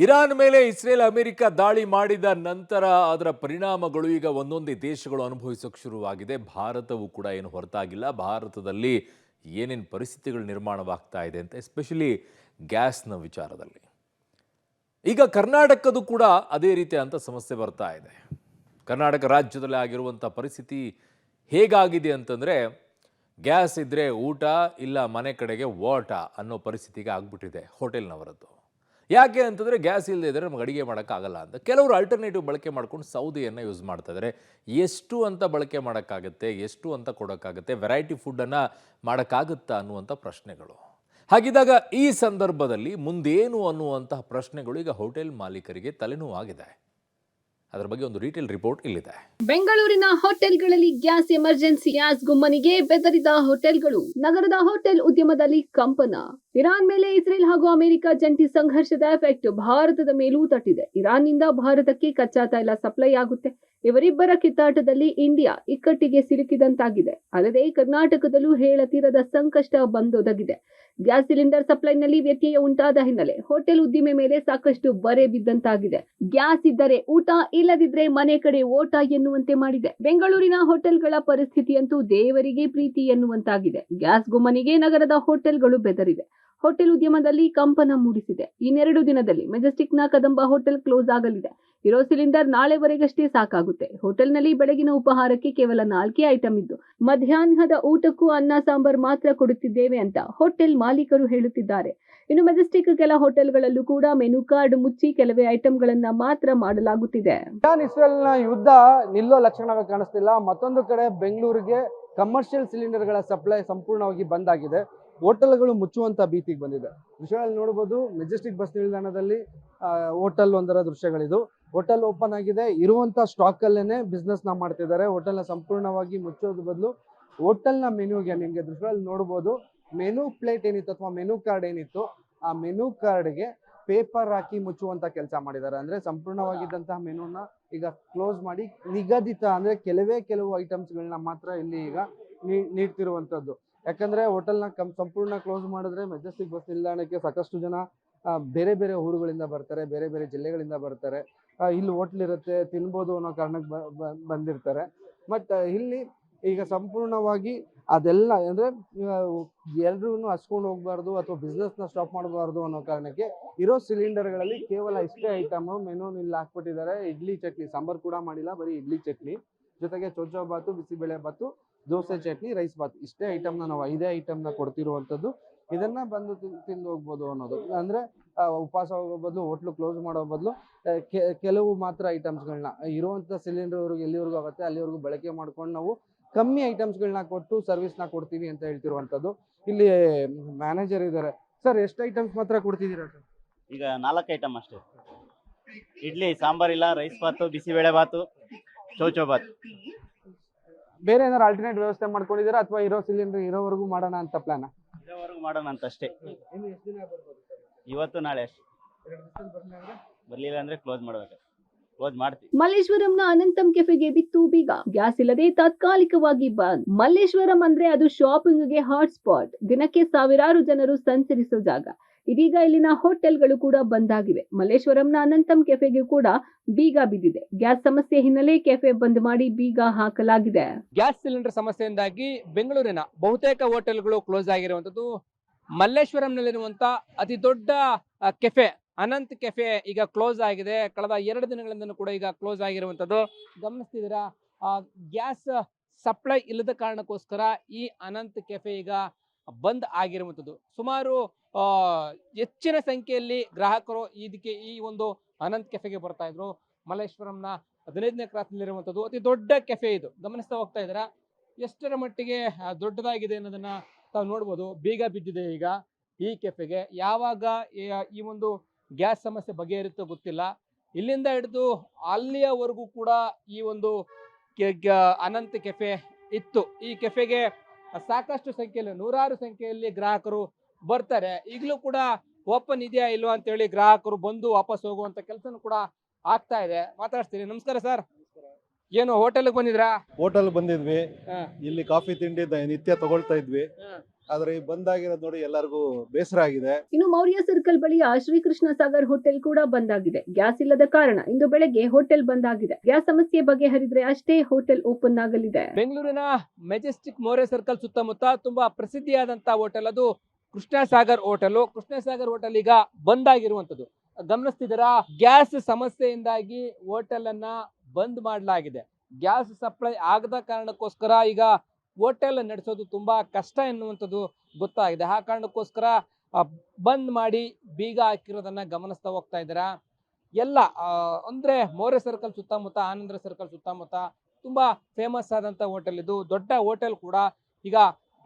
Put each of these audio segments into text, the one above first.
Iran ಮೇಲೆ Israel America ದಾಳಿ ಮಾಡಿದ ನಂತರ ಅದರ ಪರಿಣಾಮಗಳು ಈಗ ಒಂದೊಂದೇ ದೇಶಗಳು ಅನುಭವಿಸೋಕೆ ಶುರುವಾಗಿದೆ. ಭಾರತವು ಕೂಡ ಏನು ಹೊರತಾಗಿಲ್ಲ. ಭಾರತದಲ್ಲಿ ಏನೇನು ಪರಿಸ್ಥಿತಿಗಳು ನಿರ್ಮಾಣವಾಗ್ತಾ ಇದೆ ಅಂತ ಎಸ್ಪೆಷಲಿ ಗ್ಯಾಸ್ನ ವಿಚಾರದಲ್ಲಿ. ಈಗ ಕರ್ನಾಟಕದ ಕೂಡ ಅದೇ ರೀತಿಯಾದಂಥ ಸಮಸ್ಯೆ ಬರ್ತಾ ಇದೆ. ಕರ್ನಾಟಕ ರಾಜ್ಯದಲ್ಲಿ ಆಗಿರುವಂಥ ಪರಿಸ್ಥಿತಿ ಹೇಗಾಗಿದೆ ಅಂತಂದರೆ, ಗ್ಯಾಸ್ ಇದ್ದರೆ ಊಟ, ಇಲ್ಲ ಮನೆ ಕಡೆಗೆ ಓಟ ಅನ್ನೋ ಪರಿಸ್ಥಿತಿಗೆ ಆಗ್ಬಿಟ್ಟಿದೆ ಹೋಟೆಲ್ನವರದ್ದು. ಯಾಕೆ ಅಂತಂದರೆ ಗ್ಯಾಸ್ ಇಲ್ಲದೆ ಇದ್ದರೆ ನಮಗೆ ಅಡುಗೆ ಮಾಡೋಕ್ಕಾಗಲ್ಲ ಅಂತ. ಕೆಲವರು ಆಲ್ಟರ್ನೇಟಿವ್ ಬಳಕೆ ಮಾಡ್ಕೊಂಡು ಸೌದೆಯನ್ನು ಯೂಸ್ ಮಾಡ್ತಾ ಇದ್ದಾರೆ. ಎಷ್ಟು ಅಂತ ಬಳಕೆ ಮಾಡೋಕ್ಕಾಗುತ್ತೆ, ಎಷ್ಟು ಅಂತ ಕೊಡೋಕ್ಕಾಗುತ್ತೆ, ವೆರೈಟಿ ಫುಡ್ಡನ್ನು ಮಾಡೋಕ್ಕಾಗುತ್ತಾ ಅನ್ನುವಂಥ ಪ್ರಶ್ನೆಗಳು. ಹಾಗಿದ್ದಾಗ ಈ ಸಂದರ್ಭದಲ್ಲಿ ಮುಂದೇನು ಅನ್ನುವಂತಹ ಪ್ರಶ್ನೆಗಳು ಈಗ ಹೋಟೆಲ್ ಮಾಲೀಕರಿಗೆ ತಲೆನೋವಾಗಿದೆ. ಅದರ ಬಗ್ಗೆ ಒಂದು ಡೀಟೇಲ್ ರಿಪೋರ್ಟ್ ಇಲ್ಲಿದೆ. ಬೆಂಗಳೂರಿನ ಹೋಟೆಲ್ಗಳಲ್ಲಿ ಗ್ಯಾಸ್ ಎಮರ್ಜೆನ್ಸಿ ಗ್ಯಾಸ್ ಗುಮ್ಮನಿಗೆ ಬೆದರಿದ ಹೋಟೆಲ್ಗಳು. ನಗರದ ಹೋಟೆಲ್ ಉದ್ಯಮದಲ್ಲಿ ಕಂಪನ. ಇರಾನ್ ಮೇಲೆ ಇಸ್ರೇಲ್ ಹಾಗೂ ಅಮೆರಿಕ ಜಂಟಿ ಸಂಘರ್ಷದ ಎಫೆಕ್ಟ್ ಭಾರತದ ಮೇಲೂ ತಟ್ಟಿದೆ. ಇರಾನ್ನಿಂದ ಭಾರತಕ್ಕೆ ಕಚ್ಚಾ ತೈಲ ಸಪ್ಲೈ ಆಗುತ್ತೆ. ಇವರಿಬ್ಬರ ಕಿತ್ತಾಟದಲ್ಲಿ ಇಂಡಿಯಾ ಇಕ್ಕಟ್ಟಿಗೆ ಸಿಲುಕಿದಂತಾಗಿದೆ. ಅಲ್ಲದೆ ಕರ್ನಾಟಕದಲ್ಲೂ ಹೇಳತೀರದ ಸಂಕಷ್ಟ ಬಂದೊದಗಿದೆ. ಗ್ಯಾಸ್ ಸಿಲಿಂಡರ್ ಸಪ್ಲೈನಲ್ಲಿ ವ್ಯತ್ಯಯ ಉಂಟಾದ ಹಿನ್ನೆಲೆ ಹೋಟೆಲ್ ಉದ್ದಿಮೆ ಮೇಲೆ ಸಾಕಷ್ಟು ಬರೆ ಬಿದ್ದಂತಾಗಿದೆ. ಗ್ಯಾಸ್ ಇದ್ದರೆ ಊಟ, ಇಲ್ಲದಿದ್ರೆ ಮನೆ ಕಡೆ ಓಟ ಎನ್ನುವಂತೆ ಮಾಡಿದೆ. ಬೆಂಗಳೂರಿನ ಹೋಟೆಲ್ಗಳ ಪರಿಸ್ಥಿತಿಯಂತೂ ದೇವರಿಗೆ ಪ್ರೀತಿ ಎನ್ನುವಂತಾಗಿದೆ. ಗ್ಯಾಸ್ ಗುಮ್ಮನಿಗೆ ನಗರದ ಹೋಟೆಲ್ಗಳು ಬೆದರಿವೆ. ಹೋಟೆಲ್ ಉದ್ಯಮದಲ್ಲಿ ಕಂಪನ ಮೂಡಿಸಿದೆ. ಇನ್ನೆರಡು ದಿನದಲ್ಲಿ ಮೆಜೆಸ್ಟಿಕ್ನ ಕದಂಬ ಹೋಟೆಲ್ ಕ್ಲೋಸ್ ಆಗಲಿದೆ. ಇರೋ ಸಿಲಿಂಡರ್ ನಾಳೆವರೆಗಷ್ಟೇ ಸಾಕಾಗುತ್ತೆ. ಹೋಟೆಲ್ನಲ್ಲಿ ಬೆಳಗಿನ ಉಪಹಾರಕ್ಕೆ ಕೇವಲ 4 ಐಟಂ ಇದ್ದು ಮಧ್ಯಾಹ್ನದ ಊಟಕ್ಕೂ ಅನ್ನ ಸಾಂಬಾರ್ ಮಾತ್ರ ಕೊಡುತ್ತಿದ್ದೇವೆ ಅಂತ ಹೋಟೆಲ್ ಮಾಲೀಕರು ಹೇಳುತ್ತಿದ್ದಾರೆ. ಇನ್ನು ಮೆಜೆಸ್ಟಿಕ್ ಕೆಲ ಹೋಟೆಲ್ಗಳಲ್ಲೂ ಕೂಡ ಮೆನು ಕಾರ್ಡ್ ಮುಚ್ಚಿ ಕೆಲವೇ ಐಟಂಗಳನ್ನ ಮಾತ್ರ ಮಾಡಲಾಗುತ್ತಿದೆ. ಇರಾನ್ ಇಸ್ರೇಲ್ನ ಯುದ್ಧ ನಿಲ್ಲೋ ಲಕ್ಷಣವೇ ಕಾಣಿಸ್ತಿಲ್ಲ. ಮತ್ತೊಂದು ಕಡೆ ಬೆಂಗಳೂರಿಗೆ ಕಮರ್ಷಿಯಲ್ ಸಿಲಿಂಡರ್ಗಳ ಸಪ್ಲೈ ಸಂಪೂರ್ಣವಾಗಿ ಬಂದ್ ಆಗಿದೆ. ಹೋಟೆಲ್ಗಳು ಮುಚ್ಚುವಂತ ಭೀತಿಗೆ ಬಂದಿದೆ. ದೃಶ್ಯಗಳಲ್ಲಿ ನೋಡಬಹುದು, ಮೆಜೆಸ್ಟಿಕ್ ಬಸ್ ನಿಲ್ದಾಣದಲ್ಲಿ ಹೋಟೆಲ್ ಒಂದರ ದೃಶ್ಯಗಳಿದು. ಹೋಟೆಲ್ ಓಪನ್ ಆಗಿದೆ, ಇರುವಂತ ಸ್ಟಾಕ್ ಅಲ್ಲೇನೆ ಬಿಸ್ನೆಸ್ ನ ಮಾಡ್ತಿದ್ದಾರೆ. ಹೋಟೆಲ್ನ ಸಂಪೂರ್ಣವಾಗಿ ಮುಚ್ಚೋದ್ರ ಬದಲು ಹೋಟೆಲ್ನ ಮೆನುಗೆ ನಿಮ್ಗೆ ದೃಶ್ಯಗಳಲ್ಲಿ ನೋಡಬಹುದು, ಮೆನು ಪ್ಲೇಟ್ ಏನಿತ್ತು ಅಥವಾ ಮೆನು ಕಾರ್ಡ್ ಏನಿತ್ತು, ಆ ಮೆನು ಕಾರ್ಡ್ಗೆ ಪೇಪರ್ ಹಾಕಿ ಮುಚ್ಚುವಂತ ಕೆಲಸ ಮಾಡಿದ್ದಾರೆ. ಅಂದ್ರೆ ಸಂಪೂರ್ಣವಾಗಿದ್ದಂತಹ ಮೆನುನ ಈಗ ಕ್ಲೋಸ್ ಮಾಡಿ ನಿಗದಿತ ಅಂದ್ರೆ ಕೆಲವು ಐಟಮ್ಸ್ಗಳನ್ನ ಮಾತ್ರ ಇಲ್ಲಿ ಈಗ ನೀಡ್ತಿರುವಂತದ್ದು. ಯಾಕಂದ್ರೆ ಹೋಟೆಲ್ನ ಸಂಪೂರ್ಣ ಕ್ಲೋಸ್ ಮಾಡಿದ್ರೆ ಮೆಜೆಸ್ಟಿಕ್ ಬಸ್ ನಿಲ್ದಾಣಕ್ಕೆ ಸಾಕಷ್ಟು ಜನ ಬೇರೆ ಬೇರೆ ಊರುಗಳಿಂದ ಬರ್ತಾರೆ, ಬೇರೆ ಬೇರೆ ಜಿಲ್ಲೆಗಳಿಂದ ಬರ್ತಾರೆ. ಇಲ್ಲಿ ಹೋಟ್ಲ್ ಇರುತ್ತೆ, ತಿನ್ಬೋದು ಅನ್ನೋ ಕಾರಣಕ್ಕೆ ಬಂದಿರ್ತಾರೆ. ಬಟ್ ಇಲ್ಲಿ ಈಗ ಸಂಪೂರ್ಣವಾಗಿ ಅದೆಲ್ಲ ಅಂದ್ರೆ ಎಲ್ರೂ ಹಸ್ಕೊಂಡು ಹೋಗ್ಬಾರ್ದು ಅಥವಾ ಬಿಸ್ನೆಸ್ನ ಸ್ಟಾಪ್ ಮಾಡಬಾರ್ದು ಅನ್ನೋ ಕಾರಣಕ್ಕೆ ಇರೋ ಸಿಲಿಂಡರ್ಗಳಲ್ಲಿ ಕೇವಲ ಇಷ್ಟೇ ಐಟಮ್ ಮೆನು ಇಲ್ಲಿ ಹಾಕ್ಬಿಟ್ಟಿದ್ದಾರೆ. ಇಡ್ಲಿ ಚಟ್ನಿ, ಸಾಂಬಾರ್ ಕೂಡ ಮಾಡಿಲ್ಲ, ಬರೀ ಇಡ್ಲಿ ಚಟ್ನಿ ಜೊತೆಗೆ ಚೌಚೌ ಬಾತು, ಬಿಸಿಬೇಳೆ ಬಾತು, ದೋಸೆ ಚಟ್ನಿ, ರೈಸ್ ಬಾತ್, ಇಷ್ಟೇ ಐಟಮ್ನ ನಾವು 5 ಐಟಮ್ನ ಕೊಡ್ತಿರುವಂಥದ್ದು. ಇದನ್ನ ಬಂದು ತಿಂದು ಹೋಗ್ಬೋದು ಅನ್ನೋದು. ಅಂದ್ರೆ ಉಪವಾಸ ಹೋಗೋ ಬದಲು, ಹೋಟ್ಲು ಕ್ಲೋಸ್ ಮಾಡೋ ಬದಲು ಕೆಲವು ಮಾತ್ರ ಐಟಮ್ಸ್ಗಳನ್ನ ಇರುವಂಥ ಸಿಲಿಂಡರ್ ಎಲ್ಲಿವರೆಗೂ ಆಗುತ್ತೆ ಅಲ್ಲಿವರೆಗೂ ಬಳಕೆ ಮಾಡ್ಕೊಂಡು ನಾವು ಕಮ್ಮಿ ಐಟಮ್ಸ್ಗಳನ್ನ ಕೊಟ್ಟು ಸರ್ವಿಸ್ನ ಕೊಡ್ತೀವಿ ಅಂತ ಹೇಳ್ತಿರುವಂಥದ್ದು. ಇಲ್ಲಿ ಮ್ಯಾನೇಜರ್ ಇದ್ದಾರೆ. ಸರ್, ಎಷ್ಟು ಐಟಮ್ಸ್ ಮಾತ್ರ ಕೊಡ್ತಿದ್ದೀರಾ ಸರ್? ಈಗ 4 ಐಟಮ್ ಅಷ್ಟೇ. ಇಡ್ಲಿ, ಸಾಂಬಾರ್ ಇಲ್ಲ, ರೈಸ್ ಬಾತು, ಬಿಸಿಬೇಳೆ ಬಾತು, ಚೌಚೌ ಬಾತ್. ಬೇರೆ ಏನಾದ್ರು ಆಲ್ಟರ್ನೇಟ್ ವ್ಯವಸ್ಥೆ ಮಾಡ್ಕೊಂಡಿದ್ದೀರಾ ಅಥವಾ ಇರೋ ಸಿಲಿಂಡರ್ ಇರೋವರೆಗೂ ಮಾಡೋಣ ಅಂತ ಪ್ಲಾನ್? ಇರೋವರೆಗೂ ಮಾಡೋಣ ಅಂತ ಅಷ್ಟೇ. ಇವತ್ತು ನಾಳೆ ಅಷ್ಟೇ. ಬರ್ಲಿಲ್ಲ ಅಂದ್ರೆ ಕ್ಲೋಸ್ ಮಾಡ್ತೀವಿ. ಮಲ್ಲೇಶ್ವರಂನ ಅನಂತಂ ಕೆಫೆಗೆ ಬಿತ್ತು ಬೀಗ. ಗ್ಯಾಸ್ ಇಲ್ಲದೆ ತಾತ್ಕಾಲಿಕವಾಗಿ ಬಂದ್. ಮಲ್ಲೇಶ್ವರಂ ಅಂದ್ರೆ ಅದು ಶಾಪಿಂಗ್ಗೆ ಹಾಟ್ ಸ್ಪಾಟ್. ದಿನಕ್ಕೆ ಸಾವಿರಾರು ಜನರು ಸಂಚರಿಸೋ ಜಾಗ. ಇದೀಗ ಇಲ್ಲಿನ ಹೋಟೆಲ್ಗಳು ಕೂಡ ಬಂದ್ ಆಗಿವೆ. ಮಲ್ಲೇಶ್ವರಂನ ಅನಂತಂ ಕೆಫೆಗೆ ಕೂಡ ಬೀಗ ಬಿದ್ದಿದೆ. ಗ್ಯಾಸ್ ಸಮಸ್ಯೆ ಹಿನ್ನೆಲೆ ಕೆಫೆ ಬಂದ್ ಮಾಡಿ ಬೀಗ ಹಾಕಲಾಗಿದೆ. ಗ್ಯಾಸ್ ಸಿಲಿಂಡರ್ ಸಮಸ್ಯೆಯಿಂದಾಗಿ ಬೆಂಗಳೂರಿನ ಬಹುತೇಕ ಹೋಟೆಲ್ಗಳು ಕ್ಲೋಸ್ ಆಗಿರುವಂತದ್ದು. ಮಲ್ಲೇಶ್ವರಂನಲ್ಲಿರುವಂತ ಅತಿ ದೊಡ್ಡ ಕೆಫೆ ಅನಂತ್ ಕೆಫೆ ಈಗ ಕ್ಲೋಸ್ ಆಗಿದೆ. ಕಳೆದ 2 ದಿನಗಳಿಂದ ಕೂಡ ಈಗ ಕ್ಲೋಸ್ ಆಗಿರುವಂತದ್ದು ಗಮನಿಸ್ತಿದ್ದೀರಾ. ಗ್ಯಾಸ್ ಸಪ್ಲೈ ಇಲ್ಲದ ಕಾರಣಕ್ಕೋಸ್ಕರ ಈ ಅನಂತ್ ಕೆಫೆ ಈಗ ಬಂದ್ ಆಗಿರುವಂತದ್ದು. ಸುಮಾರು ಹೆಚ್ಚಿನ ಸಂಖ್ಯೆಯಲ್ಲಿ ಗ್ರಾಹಕರು ಈ ಒಂದು ಅನಂತ್ ಕೆಫೆಗೆ ಬರ್ತಾ ಇದ್ರು. ಮಲ್ಲೇಶ್ವರಂನ 15ನೇ ಕ್ರಾಸ್ನಲ್ಲಿರುವಂಥದ್ದು ಅತಿ ದೊಡ್ಡ ಕೆಫೆ ಇದು. ಗಮನಿಸ್ತಾ ಹೋಗ್ತಾ ಇದ್ದೀರಾ ಎಷ್ಟರ ಮಟ್ಟಿಗೆ ದೊಡ್ಡದಾಗಿದೆ ಅನ್ನೋದನ್ನ ತಾವು ನೋಡ್ಬೋದು. ಬೀಗ ಬಿದ್ದಿದೆ ಈಗ ಈ ಕೆಫೆಗೆ. ಯಾವಾಗ ಈ ಒಂದು ಗ್ಯಾಸ್ ಸಮಸ್ಯೆ ಬಗೆಹರಿಯುತ್ತೋ ಗೊತ್ತಿಲ್ಲ. ಇಲ್ಲಿಂದ ಹಿಡಿದು ಅಲ್ಲಿಯವರೆಗೂ ಕೂಡ ಈ ಒಂದು ಅನಂತ್ ಕೆಫೆ ಇತ್ತು. ಈ ಕೆಫೆಗೆ ಸಾಕಷ್ಟು ಸಂಖ್ಯೆಯಲ್ಲಿ, ನೂರಾರು ಸಂಖ್ಯೆಯಲ್ಲಿ ಗ್ರಾಹಕರು ಬರ್ತಾರೆ. ಈಗಲೂ ಕೂಡ ಓಪನ್ ಇದೆಯಾ ಇಲ್ವಾ ಅಂತ ಹೇಳಿ ಗ್ರಾಹಕರು ಬಂದು ವಾಪಸ್ ಹೋಗುವಂತ ಕೆಲಸನೂ ಕೂಡ ಆಗ್ತಾ ಇದೆ. ಮಾತಾಡ್ತೀನಿ. ನಮಸ್ಕಾರ ಸರ್. ಏನು ಹೋಟೆಲ್ಗೆ ಬಂದಿದ್ರಾ? ಹೋಟೆಲ್ ಬಂದಿದ್ವಿ. ಇಲ್ಲಿ ಕಾಫಿ ತಿಂಡಿ ನಿತ್ಯ ತಗೊಳ್ತಾ ಇದ್ವಿ. ಆದ್ರೆ ಈ ಬಂದ್ ಆಗಿರೋದು ನೋಡಿ ಎಲ್ಲರಿಗೂ ಬೇಸರ ಆಗಿದೆ. ಇನ್ನು ಮೌರ್ಯ ಸರ್ಕಲ್ ಬಳಿಯ ಶ್ರೀಕೃಷ್ಣ ಸಾಗರ್ ಹೋಟೆಲ್ ಕೂಡ ಬಂದ್ ಆಗಿದೆ. ಗ್ಯಾಸ್ ಇಲ್ಲದ ಕಾರಣ ಇಂದು ಬೆಳಗ್ಗೆ ಹೋಟೆಲ್ ಬಂದ್ ಆಗಿದೆ. ಗ್ಯಾಸ್ ಸಮಸ್ಯೆ ಬಗೆಹರಿದ್ರೆ ಅಷ್ಟೇ ಹೋಟೆಲ್ ಓಪನ್ ಆಗಲಿದೆ. ಬೆಂಗಳೂರಿನ ಮೆಜೆಸ್ಟಿಕ್ ಮೌರ್ಯ ಸರ್ಕಲ್ ಸುತ್ತಮುತ್ತ ತುಂಬಾ ಪ್ರಸಿದ್ಧಿಯಾದಂತಹ ಹೋಟೆಲ್ ಅದು ಕೃಷ್ಣ ಸಾಗರ್ ಹೋಟೆಲ್. ಕೃಷ್ಣ ಸಾಗರ್ ಹೋಟೆಲ್ ಈಗ ಬಂದ್ ಆಗಿರುವಂತದ್ದು ಗಮನಿಸ್ತಿದ್ದೀರಾ. ಗ್ಯಾಸ್ ಸಮಸ್ಯೆಯಿಂದಾಗಿ ಹೋಟೆಲ್ ಅನ್ನ ಬಂದ್ ಮಾಡಲಾಗಿದೆ. ಗ್ಯಾಸ್ ಸಪ್ಲೈ ಆಗದ ಕಾರಣಕ್ಕೋಸ್ಕರ ಈಗ ಹೋಟೆಲ್ ನಡೆಸೋದು ತುಂಬಾ ಕಷ್ಟ ಎನ್ನುವಂಥದ್ದು ಗೊತ್ತಾಗಿದೆ. ಆ ಕಾರಣಕ್ಕೋಸ್ಕರ ಬಂದ್ ಮಾಡಿ ಬೀಗ ಹಾಕಿರೋದನ್ನ ಗಮನಿಸ್ತಾ ಹೋಗ್ತಾ ಇದ್ದೀರಾ. ಎಲ್ಲ ಅಂದ್ರೆ ಮೌರ್ಯ ಸರ್ಕಲ್ ಸುತ್ತಮುತ್ತ, ಆನಂದ್ರ ಸರ್ಕಲ್ ಸುತ್ತಮುತ್ತ ತುಂಬಾ ಫೇಮಸ್ ಆದಂತ ಹೋಟೆಲ್ ಇದು. ದೊಡ್ಡ ಹೋಟೆಲ್ ಕೂಡ ಈಗ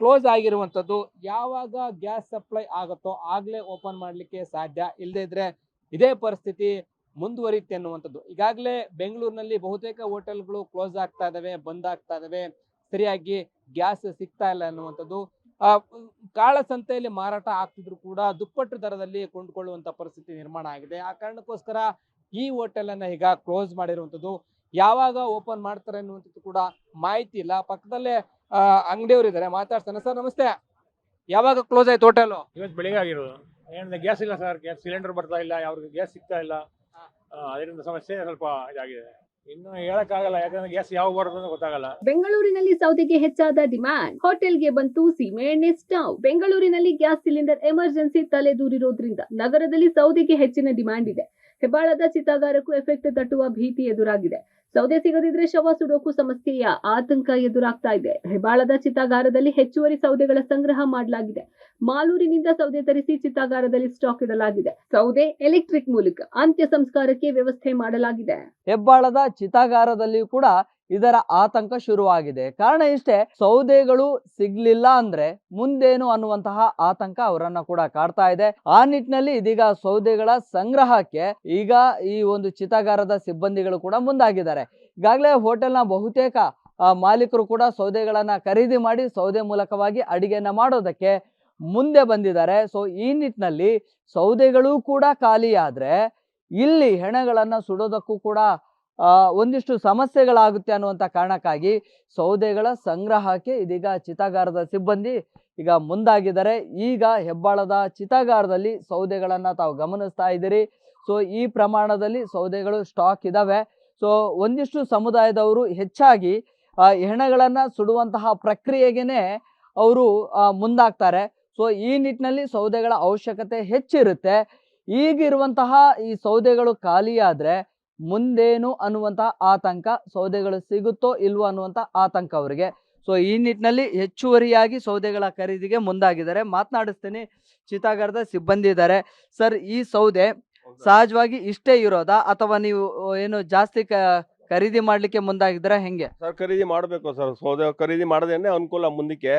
ಕ್ಲೋಸ್ ಆಗಿರುವಂತದ್ದು. ಯಾವಾಗ ಗ್ಯಾಸ್ ಸಪ್ಲೈ ಆಗುತ್ತೋ ಆಗ್ಲೇ ಓಪನ್ ಮಾಡ್ಲಿಕ್ಕೆ ಸಾಧ್ಯ, ಇಲ್ಲದೇ ಇದ್ರೆ ಇದೇ ಪರಿಸ್ಥಿತಿ ಮುಂದುವರಿಯುತ್ತೆ ಅನ್ನುವಂಥದ್ದು. ಈಗಾಗಲೇ ಬೆಂಗಳೂರಿನಲ್ಲಿ ಬಹುತೇಕ ಹೋಟೆಲ್ಗಳು ಕ್ಲೋಸ್ ಆಗ್ತಾ ಇದಾವೆ, ಬಂದ್ ಆಗ್ತಾ ಇದಾವೆ, ಸರಿಯಾಗಿ ಗ್ಯಾಸ್ ಸಿಗ್ತಾ ಇಲ್ಲ ಅನ್ನುವಂಥದ್ದು. ಕಾಳಸಂತೆಯಲ್ಲಿ ಮಾರಾಟ ಆಗ್ತಿದ್ರು ಕೂಡ ದುಪ್ಪಟ್ಟು ದರದಲ್ಲಿ ಕೊಂಡುಕೊಳ್ಳುವಂತ ಪರಿಸ್ಥಿತಿ ನಿರ್ಮಾಣ ಆಗಿದೆ. ಆ ಕಾರಣಕ್ಕೋಸ್ಕರ ಈ ಹೋಟೆಲ್ ಅನ್ನ ಈಗ ಕ್ಲೋಸ್ ಮಾಡಿರುವಂಥದ್ದು. ಯಾವಾಗ ಓಪನ್ ಮಾಡ್ತಾರೆ ಅನ್ನುವಂಥದ್ದು ಕೂಡ ಮಾಹಿತಿ ಇಲ್ಲ. ಪಕ್ಕದಲ್ಲೇ ಅಂಗಡಿಯವರು ಇದ್ದಾರೆ, ಮಾತಾಡ್ತಾನೆ. ಸರ್ ನಮಸ್ತೆ, ಯಾವಾಗ ಕ್ಲೋಸ್ ಆಯ್ತು ಹೋಟೆಲ್? ಇವತ್ತು ಬೆಳಿಗ್ಗೆ ಆಗಿರೋದು. ಏನಂದ್ರೆ ಗ್ಯಾಸ್ ಇಲ್ಲ ಸರ್, ಗ್ಯಾಸ್ ಸಿಲಿಂಡರ್ ಬರ್ತಾ ಇಲ್ಲ, ಯಾವ್ರಿಗೆ ಗ್ಯಾಸ್ ಸಿಗ್ತಾ ಇಲ್ಲ. ಅದರಿಂದ ಸಮಸ್ಯೆ ಸ್ವಲ್ಪ ಇದಾಗಿದೆ. ಇನ್ನು ಹೇಳಕ್ಕಾಗಲ್ಲ, ಯಾಕಂದ್ರೆ ಗ್ಯಾಸ್ ಯಾವಾಗ ಬರೋದು ಅಂತ ಗೊತ್ತಾಗಲ್ಲ. ಬೆಂಗಳೂರಿನಲ್ಲಿ ಸೌದೆಗೆ ಹೆಚ್ಚಾದ ಡಿಮ್ಯಾಂಡ್, ಹೋಟೆಲ್ಗೆ ಬಂತು ಸೀಮೆ ಎಣ್ಣೆ ಸ್ಟವ್. ಬೆಂಗಳೂರಿನಲ್ಲಿ ಗ್ಯಾಸ್ ಸಿಲಿಂಡರ್ ಎಮರ್ಜೆನ್ಸಿ ತಲೆದೂರಿರೋದ್ರಿಂದ ನಗರದಲ್ಲಿ ಸೌದೆಗೆ ಹೆಚ್ಚಿನ ಡಿಮ್ಯಾಂಡ್ ಇದೆ. ಹೆಬ್ಬಾಳದ ಚಿತಾಗಾರಕ್ಕೂ ಎಫೆಕ್ಟ್ ತಟ್ಟುವ ಭೀತಿ ಎದುರಾಗಿದೆ. ಸೌದೆ ಸಿಗದಿದ್ರೆ ಶವ ಸುಡೋಕು ಸಮಸ್ಯೆಯ ಆತಂಕ ಎದುರಾಗ್ತಾ ಇದೆ. ಹೆಬ್ಬಾಳದ ಚಿತಾಗಾರದಲ್ಲಿ ಹೆಚ್ಚುವರಿ ಸೌದೆಗಳ ಸಂಗ್ರಹ ಮಾಡಲಾಗಿದೆ. ಮಾಲೂರಿನಿಂದ ಸೌದೆ ತರಿಸಿ ಚಿತಾಗಾರದಲ್ಲಿ ಸ್ಟಾಕ್ ಇಡಲಾಗಿದೆ. ಸೌದೆ ಎಲೆಕ್ಟ್ರಿಕ್ ಮೂಲಕ ಅಂತ್ಯ ಸಂಸ್ಕಾರಕ್ಕೆ ವ್ಯವಸ್ಥೆ ಮಾಡಲಾಗಿದೆ. ಹೆಬ್ಬಾಳದ ಚಿತಾಗಾರದಲ್ಲಿ ಕೂಡ ಇದರ ಆತಂಕ ಶುರುವಾಗಿದೆ. ಕಾರಣ ಇಷ್ಟೇ, ಸೌದೆಗಳು ಸಿಗ್ಲಿಲ್ಲ ಅಂದ್ರೆ ಮುಂದೇನು ಅನ್ನುವಂತಹ ಆತಂಕ ಅವರನ್ನ ಕೂಡ ಕಾಡ್ತಾ ಇದೆ. ಆ ನಿಟ್ಟಿನಲ್ಲಿ ಇದೀಗ ಸೌದೆಗಳ ಸಂಗ್ರಹಕ್ಕೆ ಈಗ ಈ ಒಂದು ಚಿತಾಗಾರದ ಸಿಬ್ಬಂದಿಗಳು ಕೂಡ ಮುಂದಾಗಿದ್ದಾರೆ. ಈಗಾಗಲೇ ಹೋಟೆಲ್ನ ಬಹುತೇಕ ಮಾಲೀಕರು ಕೂಡ ಸೌದೆಗಳನ್ನ ಖರೀದಿ ಮಾಡಿ ಸೌದೆ ಮೂಲಕವಾಗಿ ಅಡಿಗೆಯನ್ನ ಮಾಡೋದಕ್ಕೆ ಮುಂದೆ ಬಂದಿದ್ದಾರೆ. ಸೊ ಈ ನಿಟ್ಟಿನಲ್ಲಿ ಸೌದೆಗಳು ಕೂಡ ಖಾಲಿಯಾದ್ರೆ ಇಲ್ಲಿ ಹೆಣಗಳನ್ನ ಸುಡೋದಕ್ಕೂ ಕೂಡ ಒಂದಿಷ್ಟು ಸಮಸ್ಯೆಗಳಾಗುತ್ತೆ ಅನ್ನುವಂಥ ಕಾರಣಕ್ಕಾಗಿ ಸೌದೆಗಳ ಸಂಗ್ರಹಕ್ಕೆ ಇದೀಗ ಚಿತಾಗಾರದ ಸಿಬ್ಬಂದಿ ಈಗ ಮುಂದಾಗಿದ್ದಾರೆ. ಈಗ ಹೆಬ್ಬಾಳದ ಚಿತಾಗಾರದಲ್ಲಿ ಸೌದೆಗಳನ್ನ ತಾವು ಗಮನಿಸ್ತಾ ಇದ್ದೀರಿ. ಸೊ ಈ ಪ್ರಮಾಣದಲ್ಲಿ ಸೌದೆಗಳು ಸ್ಟಾಕ್ ಇದಾವೆ. ಸೊ ಒಂದಿಷ್ಟು ಸಮುದಾಯದವರು ಹೆಚ್ಚಾಗಿ ಹೆಣಗಳನ್ನ ಸುಡುವಂತಹ ಪ್ರಕ್ರಿಯೆಗೆನೆ ಅವರು ಮುಂದಾಗ್ತಾರೆ. ಸೊ ಈ ನಿಟ್ಟಿನಲ್ಲಿ ಸೌದೆಗಳ ಅವಶ್ಯಕತೆ ಹೆಚ್ಚಿರುತ್ತೆ. ಈಗಿರುವಂತಹ ಈ ಸೌದೆಗಳು ಖಾಲಿಯಾದ್ರೆ ಮುಂದೇನು ಅನ್ನುವಂಥ ಆತಂಕ, ಸೌದೆಗಳು ಸಿಗುತ್ತೋ ಇಲ್ವೋ ಅನ್ನುವಂಥ ಆತಂಕ ಅವರಿಗೆ. ಸೊ ಈ ನಿಟ್ಟಿನಲ್ಲಿ ಹೆಚ್ಚುವರಿಯಾಗಿ ಸೌದೆಗಳ ಖರೀದಿಗೆ ಮುಂದಾಗಿದ್ದಾರೆ. ಮಾತನಾಡಿಸ್ತೀನಿ, ಚಿತಾಗಾರದ ಸಿಬ್ಬಂದಿ ಇದ್ದಾರೆ. ಸರ್, ಈ ಸೌದೆ ಸಹಜವಾಗಿ ಇಷ್ಟೇ ಇರೋದಾ ಅಥವಾ ನೀವು ಏನು ಜಾಸ್ತಿ ಖರೀದಿ ಮಾಡ್ಲಿಕ್ಕೆ ಮುಂದಾಗಿದ್ದೀರಾ, ಹೆಂಗೆ? ಸರ್, ಖರೀದಿ ಮಾಡಬೇಕು ಸರ್. ಸೌದೆ ಖರೀದಿ ಮಾಡೋದೇನೆ ಅನುಕೂಲ ಮುಂದಕ್ಕೆ.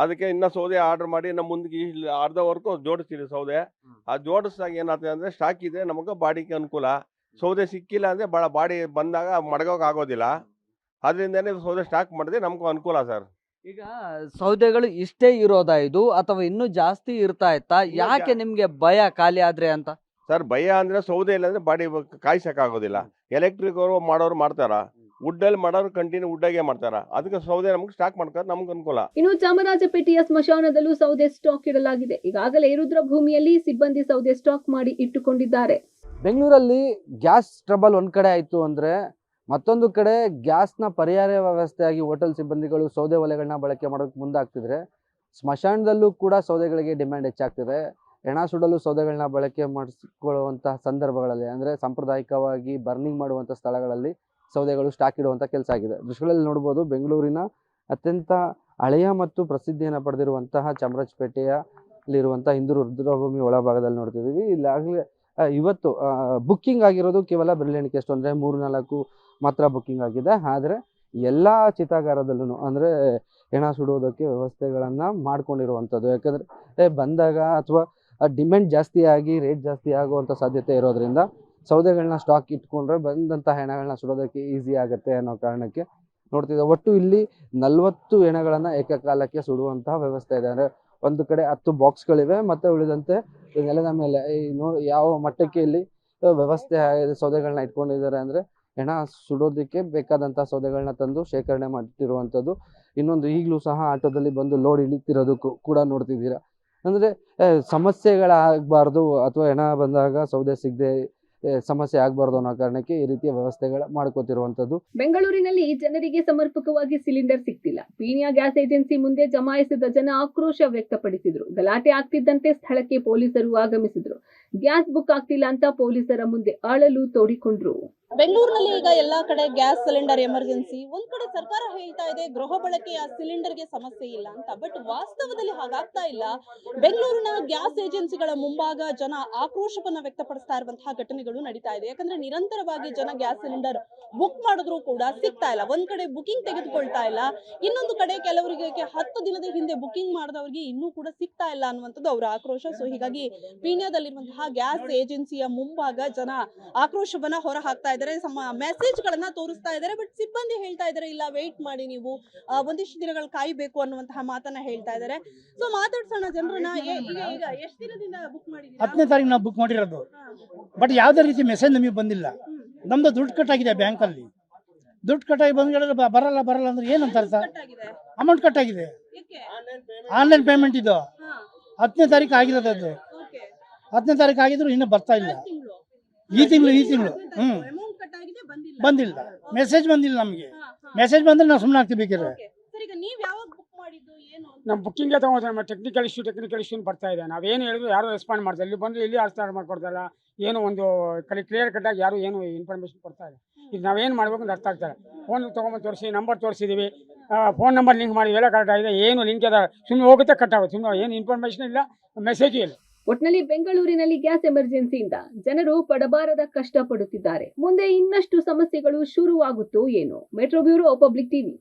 ಅದಕ್ಕೆ ಇನ್ನ ಸೌದೆ ಆರ್ಡರ್ ಮಾಡಿ ನಮ್ಮ ಮುಂದಕ್ಕೆ ಅರ್ಧವರೆಗೂ ಜೋಡಿಸ್ತೀವಿ ಸೌದೆ. ಆ ಜೋಡಿಸಿದಾಗ ಏನಾಗ್ತದೆ ಅಂದ್ರೆ ಸ್ಟಾಕ್ ಇದ್ರೆ ನಮಗೆ ಬಾಡಿಗೆ ಅನುಕೂಲ. ಸೌದೆ ಸಿಕ್ಕಿಲ್ಲ ಅಂದ್ರೆ ಭಾಳ ಬಾಡಿ ಬಂದಾಗ ಮಡಗೋಕೆ ಆಗೋದಿಲ್ಲ. ಅದರಿಂದನೇ ಸೌದೆ ಸ್ಟಾಕ್ ಮಾಡಿದ್ರೆ ನಮಗೂ ಅನುಕೂಲ ಸರ್. ಈಗ ಸೌದೆಗಳು ಇಷ್ಟೇ ಇರೋದಾ ಇದು ಅಥವಾ ಇನ್ನೂ ಜಾಸ್ತಿ ಇರ್ತಾ ಇತ್ತಾ? ಯಾಕೆ ನಿಮ್ಗೆ ಭಯ ಖಾಲಿ ಆದ್ರೆ ಅಂತ? ಸರ್, ಭಯ ಅಂದ್ರೆ ಸೌದೆ ಇಲ್ಲ ಅಂದ್ರೆ ಬಾಡಿ ಕಾಯಿಸಕ್ಕಾಗೋದಿಲ್ಲ. ಎಲೆಕ್ಟ್ರಿಕ್ ಅವರು ಮಾಡೋರು ಮಾಡ್ತಾರ, ವುಡ್ಡಲ್ಲಿ ಮಾಡೋರು ಕಂಟಿನ್ಯೂ ವುಡ್ಡಾಗೆ ಮಾಡ್ತಾರ. ಅದಕ್ಕೆ ಸೌದೆ ನಮ್ಗೆ ಸ್ಟಾಕ್ ಮಾಡ್ಕೊಂಡು ನಮ್ಗೆ ಅನುಕೂಲ. ಇನ್ನು ಚಾಮರಾಜಪೇಟೆಯ ಸ್ಮಶಾನದಲ್ಲೂ ಸೌದೆ ಸ್ಟಾಕ್ ಇಡಲಾಗಿದೆ. ಈಗಾಗಲೇ ರುದ್ರಭೂಮಿಯಲ್ಲಿ ಸಿಬ್ಬಂದಿ ಸೌದೆ ಸ್ಟಾಕ್ ಮಾಡಿ ಇಟ್ಟುಕೊಂಡಿದ್ದಾರೆ. ಬೆಂಗಳೂರಲ್ಲಿ ಗ್ಯಾಸ್ ಟ್ರಬಲ್ ಒಂದ್ ಕಡೆ ಆಯ್ತು ಅಂದ್ರೆ ಮತ್ತೊಂದು ಕಡೆ ಗ್ಯಾಸ್ನ ಪರ್ಯಾಯ ವ್ಯವಸ್ಥೆಯಾಗಿ ಹೋಟೆಲ್ ಸಿಬ್ಬಂದಿಗಳು ಸೌದೆ ಒಲೆಗಳನ್ನ ಬಳಕೆ ಮಾಡೋದಕ್ಕೆ ಮುಂದಾಗ್ತಿದ್ರೆ, ಸ್ಮಶಾನದಲ್ಲೂ ಕೂಡ ಸೌದೆಗಳಿಗೆ ಡಿಮ್ಯಾಂಡ್ ಹೆಚ್ಚಾಗ್ತಿದೆ. ಹೆಣ ಸುಡಲು ಸೌದೆಗಳನ್ನ ಬಳಕೆ ಮಾಡಿಸಿಕೊಳ್ಳುವಂತಹ ಸಂದರ್ಭಗಳಲ್ಲಿ ಅಂದರೆ ಸಾಂಪ್ರದಾಯಿಕವಾಗಿ ಬರ್ನಿಂಗ್ ಮಾಡುವಂಥ ಸ್ಥಳಗಳಲ್ಲಿ ಸೌದೆಗಳು ಸ್ಟಾಕ್ ಇಡುವಂಥ ಕೆಲಸ ಆಗಿದೆ. ದೃಶ್ಯಗಳಲ್ಲಿ ನೋಡ್ಬೋದು, ಬೆಂಗಳೂರಿನ ಅತ್ಯಂತ ಹಳೆಯ ಮತ್ತು ಪ್ರಸಿದ್ಧಿಯನ್ನು ಪಡೆದಿರುವಂತಹ ಚಾಮರಾಜಪೇಟೆಯಲ್ಲಿರುವಂಥ ಹಿಂದೂ ರುದ್ರಭೂಮಿ ಒಳಭಾಗದಲ್ಲಿ ನೋಡ್ತಿದ್ದೀವಿ. ಇಲ್ಲಾಗಲೇ ಇವತ್ತು ಬುಕ್ಕಿಂಗ್ ಆಗಿರೋದು ಕೇವಲ ಬೆರಳೆಣಿಕೆ ಎಷ್ಟು ಅಂದರೆ 3-4 ಮಾತ್ರ ಬುಕ್ಕಿಂಗ್ ಆಗಿದೆ. ಆದರೆ ಎಲ್ಲ ಚಿತಾಗಾರದಲ್ಲೂ ಅಂದರೆ ಹೆಣ ಸುಡುವುದಕ್ಕೆ ವ್ಯವಸ್ಥೆಗಳನ್ನು ಮಾಡ್ಕೊಂಡಿರುವಂಥದ್ದು. ಯಾಕಂದರೆ ಬಂದಾಗ ಅಥವಾ ಡಿಮ್ಯಾಂಡ್ ಜಾಸ್ತಿ ಆಗಿ ರೇಟ್ ಜಾಸ್ತಿ ಆಗುವಂಥ ಸಾಧ್ಯತೆ ಇರೋದ್ರಿಂದ ಸೌದೆಗಳನ್ನ ಸ್ಟಾಕ್ ಇಟ್ಕೊಂಡ್ರೆ ಬಂದಂಥ ಹೆಣಗಳನ್ನ ಸುಡೋದಕ್ಕೆ ಈಸಿ ಆಗುತ್ತೆ ಅನ್ನೋ ಕಾರಣಕ್ಕೆ ನೋಡ್ತಿದ್ದೆ. ಒಟ್ಟು ಇಲ್ಲಿ 40 ಹೆಣಗಳನ್ನು ಏಕಕಾಲಕ್ಕೆ ಸುಡುವಂತಹ ವ್ಯವಸ್ಥೆ ಇದೆ. ಅಂದರೆ ಒಂದು ಕಡೆ 10 ಬಾಕ್ಸ್ಗಳಿವೆ ಮತ್ತು ಉಳಿದಂತೆ ನೆಲದ ಮೇಲೆ ಯಾವ ಮಟ್ಟಕ್ಕೆ ಇಲ್ಲಿ ವ್ಯವಸ್ಥೆ ಸೌದೆಗಳನ್ನ ಇಟ್ಕೊಂಡಿದ್ದಾರೆ ಅಂದರೆ ಹೆಣ ಸುಡೋದಕ್ಕೆ ಬೇಕಾದಂಥ ಸೌದೆಗಳನ್ನ ತಂದು ಶೇಖರಣೆ ಮಾಡ್ತಿರುವಂಥದ್ದು. ಇನ್ನೊಂದು ಈಗಲೂ ಸಹ ಆಟೋದಲ್ಲಿ ಬಂದು ಲೋಡ್ ಇಳಿತಿರೋದು ಕೂಡ ನೋಡ್ತಿದ್ದೀರಾ. ಅಂದರೆ ಸಮಸ್ಯೆಗಳಾಗಬಾರ್ದು ಅಥವಾ ಹೆಣ ಬಂದಾಗ ಸೌದೆ ಸಿಗದೆ ಸಮಸ್ಯೆ ಆಗಬಾರ್ದು ಅನ್ನೋ ಕಾರಣಕ್ಕೆ ಈ ರೀತಿಯ ವ್ಯವಸ್ಥೆಗಳ ಮಾಡ್ಕೋತಿರುವಂಥದ್ದು. ಬೆಂಗಳೂರಿನಲ್ಲಿ ಜನರಿಗೆ ಸಮರ್ಪಕವಾಗಿ ಸಿಲಿಂಡರ್ ಸಿಗ್ತಿಲ್ಲ. ಪೀಣ್ಯ ಗ್ಯಾಸ್ ಏಜೆನ್ಸಿ ಮುಂದೆ ಜಮಾಯಿಸಿದ ಜನ ಆಕ್ರೋಶ ವ್ಯಕ್ತಪಡಿಸಿದ್ರು. ಗಲಾಟೆ ಆಗ್ತಿದ್ದಂತೆ ಸ್ಥಳಕ್ಕೆ ಪೊಲೀಸರು ಆಗಮಿಸಿದ್ರು. ಗ್ಯಾಸ್ ಬುಕ್ ಆಗ್ತಿಲ್ಲ ಅಂತ ಪೊಲೀಸರ ಮುಂದೆ ಅಳಲು ತೋಡಿಕೊಂಡ್ರು. ಬೆಂಗಳೂರಿನಲ್ಲಿ ಈಗ ಎಲ್ಲಾ ಕಡೆ ಗ್ಯಾಸ್ ಸಿಲಿಂಡರ್ ಎಮರ್ಜೆನ್ಸಿ. ಒಂದ್ ಕಡೆ ಸರ್ಕಾರ ಹೇಳ್ತಾ ಇದೆ ಗೃಹ ಬಳಕೆಯ ಸಿಲಿಂಡರ್ಗೆ ಸಮಸ್ಯೆ ಇಲ್ಲ ಅಂತ, ಬಟ್ ವಾಸ್ತವದಲ್ಲಿ ಹಾಗಾಗ್ತಾ ಇಲ್ಲ. ಬೆಂಗಳೂರಿನ ಗ್ಯಾಸ್ ಏಜೆನ್ಸಿಗಳ ಮುಂಭಾಗ ಜನ ಆಕ್ರೋಶವನ್ನ ವ್ಯಕ್ತಪಡಿಸ್ತಾ ಇರುವಂತಹ ಘಟನೆಗಳು ನಡೀತಾ ಇದೆ. ಯಾಕಂದ್ರೆ ನಿರಂತರವಾಗಿ ಜನ ಗ್ಯಾಸ್ ಸಿಲಿಂಡರ್ ಬುಕ್ ಮಾಡಿದ್ರು ಕೂಡ ಸಿಗ್ತಾ ಇಲ್ಲ. ಒಂದ್ ಕಡೆ ಬುಕಿಂಗ್ ತೆಗೆದುಕೊಳ್ತಾ ಇಲ್ಲ, ಇನ್ನೊಂದು ಕಡೆ ಕೆಲವರಿಗೆ 10 ದಿನದ ಹಿಂದೆ ಬುಕಿಂಗ್ ಮಾಡಿದವರಿಗೆ ಇನ್ನೂ ಕೂಡ ಸಿಗ್ತಾ ಇಲ್ಲ ಅನ್ನುವಂಥದ್ದು ಅವರ ಆಕ್ರೋಶ. ಸೊ ಹೀಗಾಗಿ ಪೀಣ್ಯದಲ್ಲಿರುವಂತಹ ಗ್ಯಾಸ್ ಏಜೆನ್ಸಿಯ ಮುಂಭಾಗ ಜನ ಆಕ್ರೋಶವನ್ನ ಹೊರ ಹಾಕ್ತಾ ಇದ್ದಾರೆ. ಮೆಸೇಜ್ ಗಳನ್ನ ತೋರಿಸ್ತಾ ಇದ್ದಾರೆ, ಬಟ್ ಸಿಬ್ಬಂದಿ ಹೇಳ್ತಾ ಇದ್ದಾರೆ ಇಲ್ಲ ವೇಟ್ ಮಾಡಿ, ನೀವು ಒಂದಿಷ್ಟು ದಿನಗಳು ಕಾಯಬೇಕು ಅನ್ನುವಂತಹ ಮಾತನ್ನ ಹೇಳ್ತಾ ಇದ್ದಾರೆ. ಸೊ ಮಾತಾಡ್ಸೋಣ ಜನರನ್ನ. ಈಗ ಎಷ್ಟು ದಿನದಿಂದ ಬುಕ್ ಮಾಡಿದ್ದೀರಾ? 10ನೇ ತಾರೀಕು ನಾವು ಬುಕ್ ಮಾಡಿರೋದು, ಬಟ್ ಯಾವುದೇ ರೀತಿ ಮೆಸೇಜ್ ನಮಗೆ ಬಂದಿಲ್ಲ. ನಮ್ದು ದುಡ್ಡು ಕಟ್ಟಾಗಿದೆ ಬ್ಯಾಂಕಲ್ಲಿ. ದುಡ್ಡು ಕಟ್ಟಾಗಿ ಬಂದ್ಗಳಿದ್ರೆ ಬರಲ್ಲ ಅಂದ್ರೆ ಏನಂತ ಅರ್ಥ? ಅಮೌಂಟ್ ಕಟ್ಟಾಗಿದೆ, ಆನ್ಲೈನ್ ಪೇಮೆಂಟ್ ಇದು. 10ನೇ ತಾರೀಕು ಆಗಿರೋದು, ಅದು 10ನೇ ತಾರೀಕು ಆಗಿದ್ರು ಇನ್ನೂ ಬರ್ತಾ ಇಲ್ಲ. ಈ ತಿಂಗಳು ಬಂದಿಲ್ಲ, ಮೆಸೇಜ್ ಬಂದಿಲ್ಲ ನಮಗೆ. ಮೆಸೇಜ್ ಬಂದ್ರೆ ನಾವು ಸುಮ್ಮನೆ ಆಗ್ತೀವಿ ಬೇಕಿದ್ರೆ. ನಮ್ಮ ಬುಕ್ಕಿಂಗ್ಗೆ ತಗೊಂಡು ನಮ್ಮ ಟೆಕ್ನಿಕಲ್ ಇಶ್ಯೂ ಬರ್ತಾ ಇದೆ. ನಾವೇನು ಹೇಳಿದ್ರು ಯಾರು ರೆಸ್ಪಾಂಡ್ ಮಾಡ್ತಾರೆ. ಇಲ್ಲಿ ಬಂದು ಇಲ್ಲಿ ಅರ್ಥ ಮಾಡ್ಕೊಡ್ತಾರ, ಏನು ಒಂದು ಕ್ಲಿಯರ್ ಕಟ್ಟಾಗಿ ಯಾರು ಏನು ಇನ್ಫಾರ್ಮೇಶನ್ ಕೊಡ್ತಾ ಇಲ್ಲ. ಇದು ನಾವೇನು ಮಾಡ್ಬೇಕು ಅಂತ ಅರ್ಥ ಆಗ್ತಾರೆ. ಫೋನ್ ತೊಗೊಂಬಂದು ತೋರಿಸಿ, ನಂಬರ್ ತೋರಿಸಿದ್ದೀವಿ, ಫೋನ್ ನಂಬರ್ ಲಿಂಕ್ ಮಾಡಿ, ಎಲ್ಲ ಕರೆಕ್ಟ್ ಆಗಿದೆ. ಏನು ಲಿಂಕ್ ಅದ ಸುಮ್ಮನೆ ಹೋಗುತ್ತೆ, ಕಟ್ ಆಗುತ್ತೆ. ಸುಮ್ಮನೆ ಏನು ಇನ್ಫಾರ್ಮೇಶನ್ ಇಲ್ಲ, ಮೆಸೇಜ್ ಇಲ್ಲ. ಒಟ್ನಲ್ಲಿ ಬೆಂಗಳೂರಿನಲ್ಲಿ ಗ್ಯಾಸ್ ಎಮರ್ಜೆನ್ಸಿಯಿಂದ ಜನರು ಪಡಬಾರದ ಕಷ್ಟ ಪಡುತ್ತಿದ್ದಾರೆ. ಮುಂದೆ ಇನ್ನಷ್ಟು ಸಮಸ್ಯೆಗಳು ಶುರುವಾಗುತ್ತೋ ಏನೋ. Metro bureau, public TV.